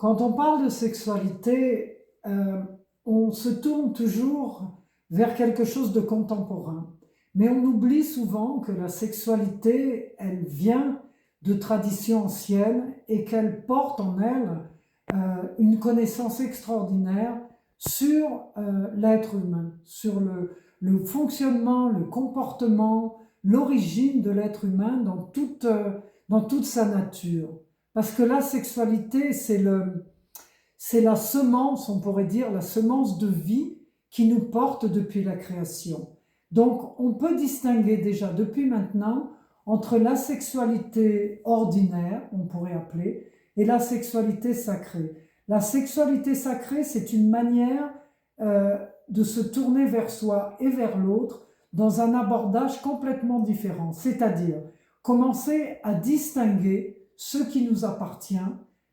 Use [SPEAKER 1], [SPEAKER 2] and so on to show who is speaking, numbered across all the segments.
[SPEAKER 1] Quand on parle de sexualité, on se tourne toujours vers quelque chose de contemporain. Mais on oublie souvent que la sexualité, elle vient de traditions anciennes et qu'elle porte en elle une connaissance extraordinaire sur l'être humain, sur le fonctionnement, le comportement, l'origine de l'être humain dans toute sa nature. Parce que la sexualité, c'est la semence, on pourrait dire, la semence de vie qui nous porte depuis la création. Donc, on peut distinguer déjà depuis maintenant entre la sexualité ordinaire, on pourrait appeler, et la sexualité sacrée. La sexualité sacrée, c'est une manière de se tourner vers soi et vers l'autre dans un abordage complètement différent, c'est-à-dire commencer à distinguer ce qui nous appartient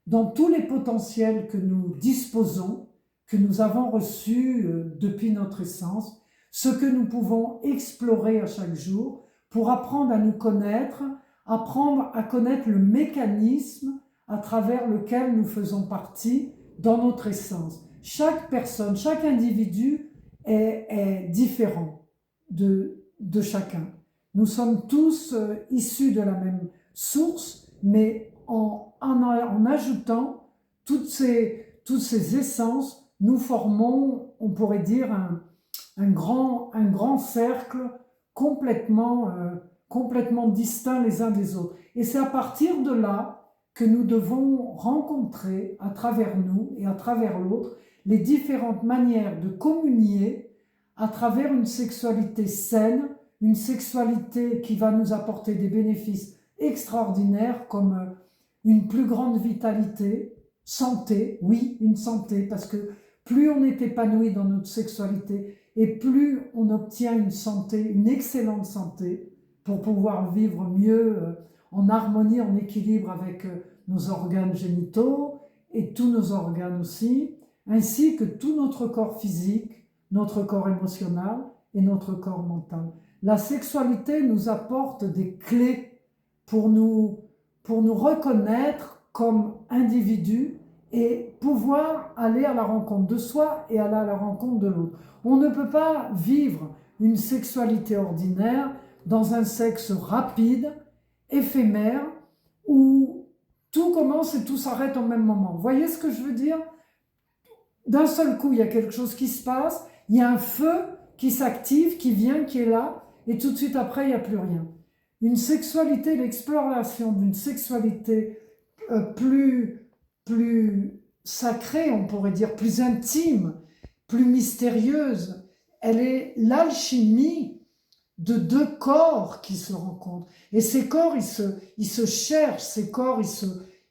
[SPEAKER 1] dans tous les potentiels que nous disposons, que nous avons reçus depuis notre essence, ce que nous pouvons explorer à chaque jour pour apprendre à nous connaître, apprendre à connaître le mécanisme à travers lequel nous faisons partie dans notre essence. Chaque personne, chaque individu est différent de chacun. Nous sommes tous issus de la même source, mais en ajoutant toutes ces essences, nous formons, on pourrait dire, un grand cercle complètement distinct les uns des autres. Et c'est à partir de là que nous devons rencontrer à travers nous et à travers l'autre les différentes manières de communier à travers une sexualité saine, une sexualité qui va nous apporter des bénéfices extraordinaires comme une plus grande vitalité, santé, oui, une santé, parce que plus on est épanoui dans notre sexualité et plus on obtient une santé, une excellente santé pour pouvoir vivre mieux en harmonie, en équilibre avec nos organes génitaux et tous nos organes aussi, ainsi que tout notre corps physique, notre corps émotionnel et notre corps mental. La sexualité nous apporte des clés pour nous reconnaître comme individus et pouvoir aller à la rencontre de soi et aller à la rencontre de l'autre. On ne peut pas vivre une sexualité ordinaire dans un sexe rapide, éphémère, où tout commence et tout s'arrête au même moment. Vous voyez ce que je veux dire? D'un seul coup, il y a quelque chose qui se passe, il y a un feu qui s'active, qui vient, qui est là, et tout de suite après, il n'y a plus rien. Une sexualité, l'exploration d'une sexualité plus sacrée, on pourrait dire, plus intime, plus mystérieuse, elle est l'alchimie de deux corps qui se rencontrent. Et ces corps, ils se cherchent, ces corps,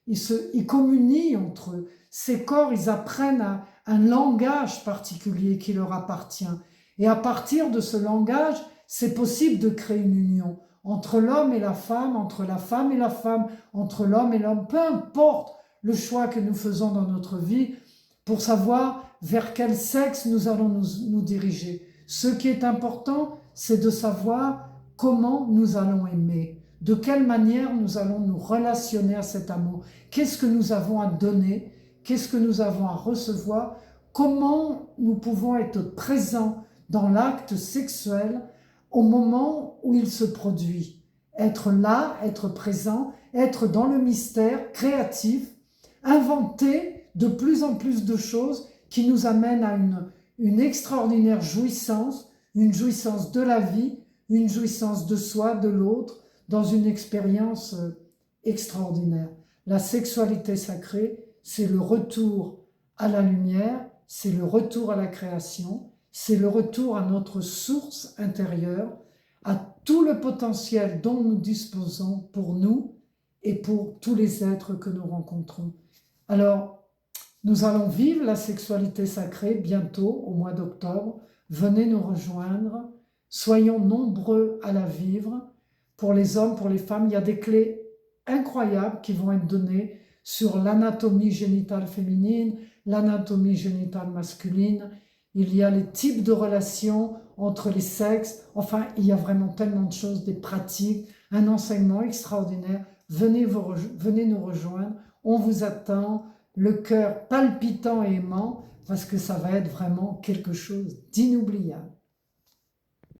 [SPEAKER 1] ils communient entre eux. Ces corps, ils apprennent un langage particulier qui leur appartient. Et à partir de ce langage, c'est possible de créer une union entre l'homme et la femme, entre la femme et la femme, entre l'homme et l'homme, peu importe le choix que nous faisons dans notre vie pour savoir vers quel sexe nous allons nous diriger. Ce qui est important, c'est de savoir comment nous allons aimer, de quelle manière nous allons nous relationner à cet amour, qu'est-ce que nous avons à donner, qu'est-ce que nous avons à recevoir, comment nous pouvons être présents dans l'acte sexuel au moment où il se produit. Être là, être présent, être dans le mystère, créatif, inventer de plus en plus de choses qui nous amènent à une extraordinaire jouissance, une jouissance de la vie, une jouissance de soi, de l'autre, dans une expérience extraordinaire. La sexualité sacrée, c'est le retour à la lumière, c'est le retour à la création, c'est le retour à notre source intérieure, à tout le potentiel dont nous disposons pour nous et pour tous les êtres que nous rencontrons. Alors, nous allons vivre la sexualité sacrée bientôt, au mois d'octobre. Venez nous rejoindre, soyons nombreux à la vivre. Pour les hommes, pour les femmes, il y a des clés incroyables qui vont être données sur l'anatomie génitale féminine, l'anatomie génitale masculine. Il y a les types de relations entre les sexes. Enfin, il y a vraiment tellement de choses, des pratiques, un enseignement extraordinaire. Venez nous rejoindre. On vous attend le cœur palpitant et aimant, parce que ça va être vraiment quelque chose d'inoubliable.